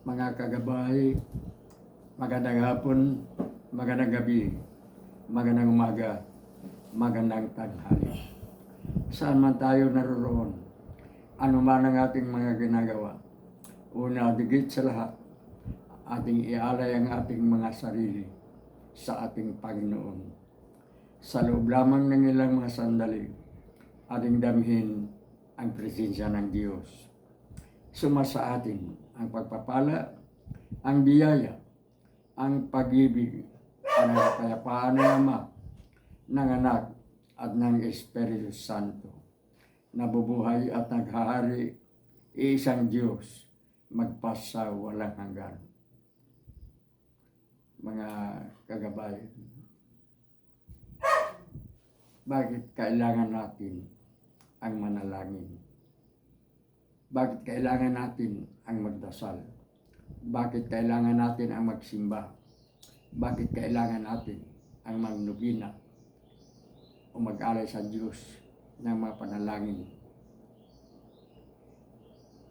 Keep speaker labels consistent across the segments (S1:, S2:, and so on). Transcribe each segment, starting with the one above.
S1: Mga kagabay, magandang hapon, magandang gabi, magandang umaga, magandang tanghali. Saan man tayo naroon, ano man ang ating mga ginagawa, una digit sa lahat, ating ialay ang ating mga sarili sa ating Panginoon. Sa loob lamang ng ilang mga sandali, ating damhin ang presensya ng Diyos. Suma sa atin ang pagpapala, ang biyaya, ang pag-ibig, ang kapayapaan ng Ama, ng Anak, at ng Espiritu Santo. Nabubuhay at naghahari, iisang Diyos, magpasa walang hanggan. Mga kagabay, bakit kailangan natin ang manalangin? Bakit kailangan natin ang magdasal? Bakit kailangan natin ang magsimba? Bakit kailangan natin ang magnobina o mag-alay sa Diyos ng mga panalangin?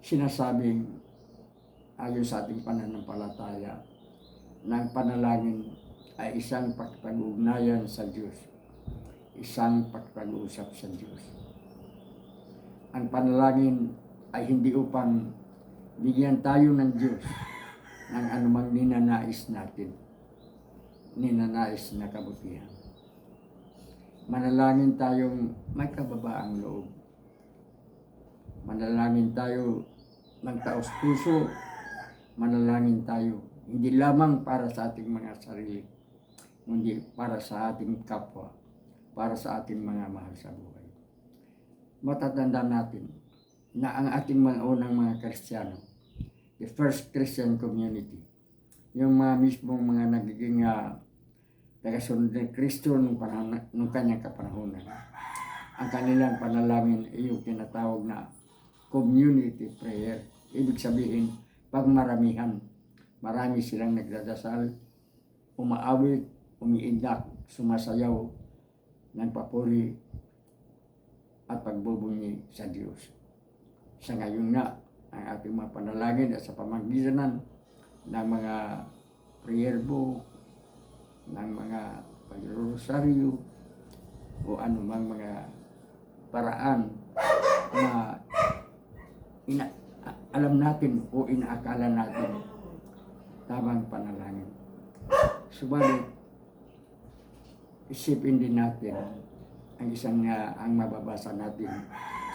S1: Sinasabing ayon sa ating pananampalataya ng panalangin ay isang pakipag-ugnayan sa Diyos, isang pakipag-uusap sa Diyos. Ang panalangin ay hindi upang bigyan tayo ng Diyos ng anumang ninanais natin, ninanais na kabutihan. Manalangin tayong may kababaang loob. Manalangin tayo ng taos puso. Manalangin tayo hindi lamang para sa ating mga sarili, kundi para sa ating kapwa, para sa ating mga mahal sa buhay. Matatandaan natin na ang ating mga unang mga Kristiyano, the first Christian community, yung mga mismong mga nagiging tagasunod ng Kristo nung kanyang kapanahonan, ang kanilang panalangin ay yung tinatawag na community prayer. Ibig sabihin, pag marami silang nagdadasal, umaawit, umiiyak, sumasayaw ng papuri at pagbubunyi sa Diyos. Sa ngayon nga, ang ating mga panalangin at sa pamagitan ng mga prayer book, ng mga pagrosaryo, o anumang mga paraan na alam natin o inaakala natin tamang panalangin. Subalit, isipin din natin ang isang ang mababasa natin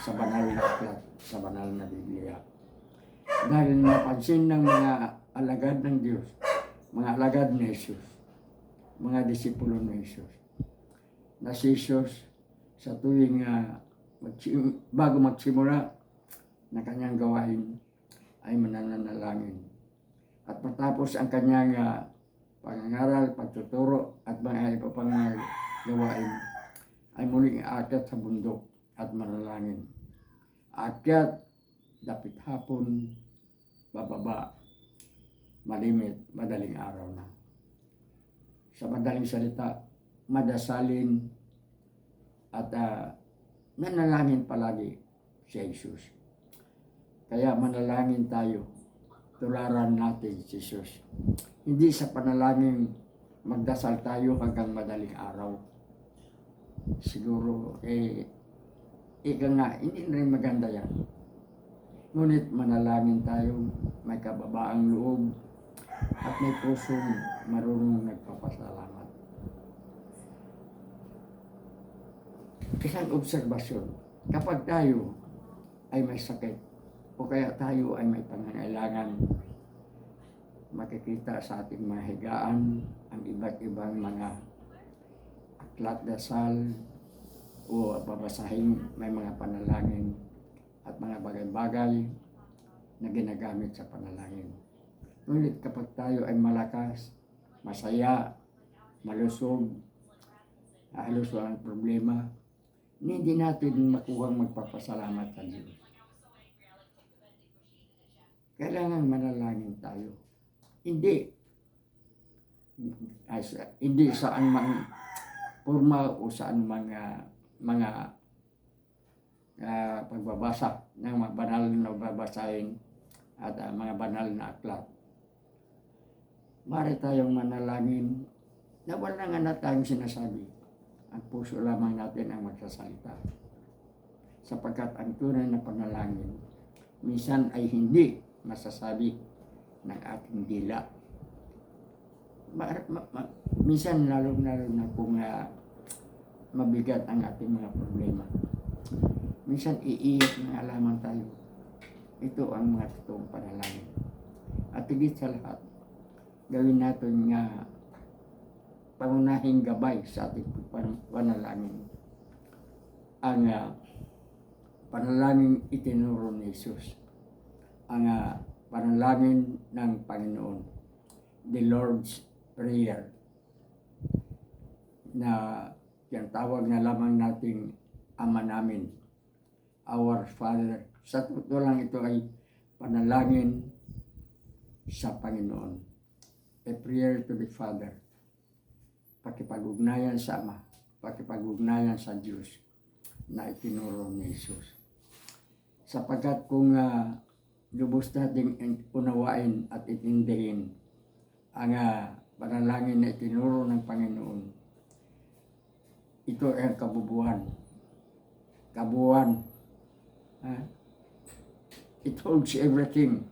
S1: sa banal na aklat, sa banal na Biblia. Dahil napansin ng mga alagad ng Diyos, mga alagad ni Jesus, mga disipulo ni Jesus, na si Jesus sa tuwing bago magsimula na kanyang gawain ay mananalangin. At matapos ang kanyang pangangaral, pagtuturo at mga iba pang gawain, ay muling aakyat sa bundok at manalangin. Aakyat, dapit hapon, bababa, malimit, madaling araw na. Sa madaling salita, madasalin at nanalangin palagi si Jesus. Kaya manalangin tayo, tularan natin si Jesus. Hindi sa panalangin magdasal tayo hanggang madaling araw. Siguro, ika nga, hindi na rin maganda yan. Ngunit manalangin tayo, may kababaang loob, at may pusong marunong nagpapasalamat. Isang obserbasyon, kapag tayo ay may sakit, o kaya tayo ay may pangangailangan, makikita sa ating mga higaan ang iba't ibang mga aklat dasal o babasahin may mga panalangin at mga bagay-bagay na ginagamit sa panalangin. Ngunit kapag tayo ay malakas, masaya, malusog, halos walang problema, hindi natin makuhang magpapasalamat sa Diyos. Kailangan manalangin tayo. Hindi sa anumang formal o sa anumang mga pagbabasa ng mga banal na babasahin at mga banal na aklat. Maaari tayong manalangin na wala nga na tayong sinasabi. Ang puso lamang natin ang magsasalita. Sapagkat ang tunay na panalangin, minsan ay hindi masasabi ng ating dila. Minsan lalo-lalo na kung mabigat ang ating mga problema. Minsan iiyak na lamang tayo. Ito ang mga totoong panalangin. At higit sa lahat, gawin natin nga pangunahing gabay sa ating panalangin. Ang panalangin itinuro ni Jesus. Ang panalangin ng Panginoon. The Lord's Prayer. Na yung tawag na lamang nating Ama namin. Our Father. Sa totoo lang ito ay panalangin sa Panginoon. A prayer to the Father. Pakipag-ugnayan sa Ama. Pakipag-ugnayan sa Diyos na itinuro ni Jesus. Sapagkat kung lubos nating unawain at itindihin ang panalangin na itinuro ng Panginoon, ito ay ang kabubuan. Kabuuan. It holds everything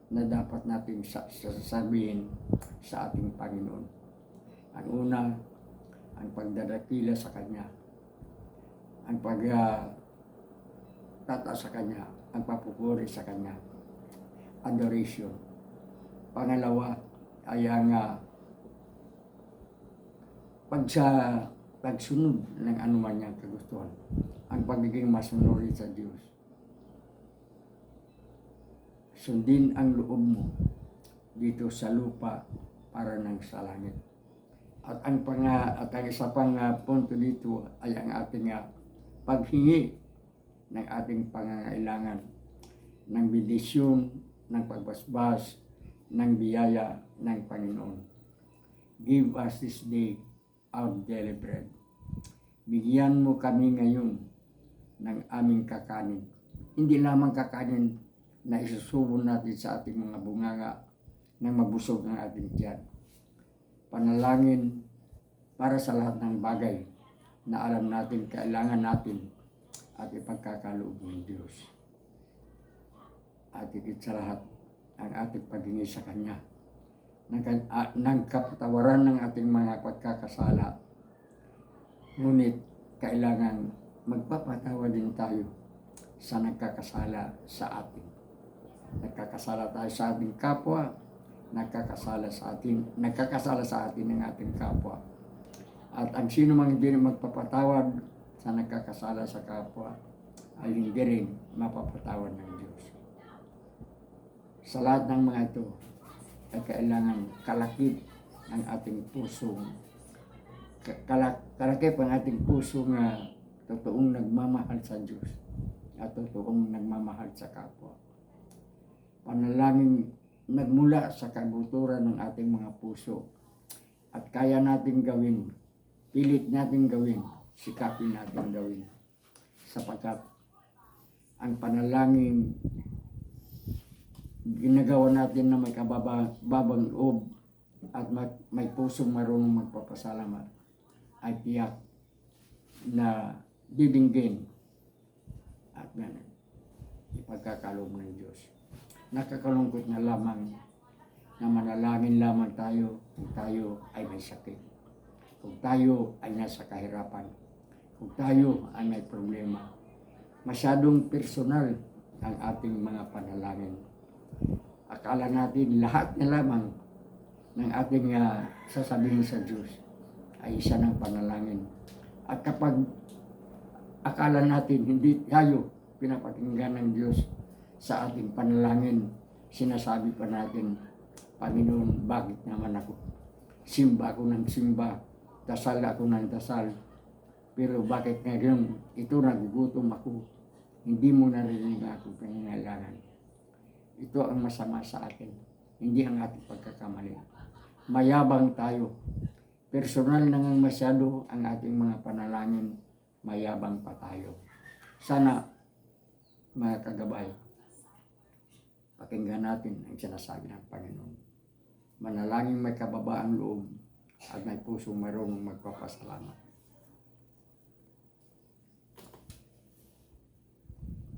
S1: na dapat natin sasabihin sa ating Panginoon. Ang una, ang pagdadakila sa Kanya. Ang pagtataas sa Kanya. Ang papupuri sa Kanya. Adoration. Pangalawa ay ang pagsunod ng anuman niyang kagustuhan. Ang pagiging masunuri sa Diyos. Sundin ang loob mo dito sa lupa para nang sa langit. At ang isa pang punto dito ay ang ating paghingi ng ating pangangailangan ng bendisyon, ng pagbasbas, ng biyaya ng Panginoon. Give us this day our daily bread. Bigyan mo kami ngayon ng aming kakanin. Hindi lamang kakanin na isusubo natin sa ating mga bunganga nang mabusog ang ating tiyan. Panalangin para sa lahat ng bagay na alam natin kailangan natin at ipagkakaloob ng Diyos. At higit sa lahat, ang ating paghingi sa Kanya ng kapatawaran ng ating mga pagkakasala. Ngunit kailangan magpapatawa din tayo sa nagkakasala sa atin. Nagkakasala tayo sa ating kapwa, nagkakasala sa atin ng ating kapwa. At ang sino mang hindi magpapatawad sa nagkakasala sa kapwa ay hindi rin mapapatawad ng Diyos. Sa lahat ng mga ito ay kailangan kalakip ang ating pusong kalakip ang ating pusong totoong nagmamahal sa Diyos at totoong nagmamahal sa kapwa. Panalangin nagmula sa kaguturan ng ating mga puso at kaya natin gawin, pilit natin gawin, sikapin natin gawin. Sapagkat ang panalangin ginagawa natin na may kababang loob at may pusong marunong magpapasalamat ay tiyak na didinggin at ipagkakaloob ng Diyos. Nakakalungkot na lamang na manalangin lamang tayo kung tayo ay may sakit, kung tayo ay nasa kahirapan, kung tayo ay may problema. Masyadong personal ang ating mga panalangin. Akala natin lahat na lamang ng ating sasabihin sa Diyos ay isa ng panalangin. At kapag akala natin hindi tayo pinapakinggan ng Diyos sa ating panalangin, sinasabi pa natin, Panginoon, bakit naman ako? Simba ako ng simba, dasal ako ng dasal, pero bakit ngayon ito nagugutom ako, hindi mo narinig ako pangangailangan. Ito ang masama sa atin, hindi ang ating pagkakamali. Mayabang tayo. Personal na nga masyado ang ating mga panalangin, mayabang pa tayo. Sana, mga kagabay, pakinggan natin ang sinasabi ng Panginoon. manalangin may kababaang loob, at may pusong marunong magpapasalamat.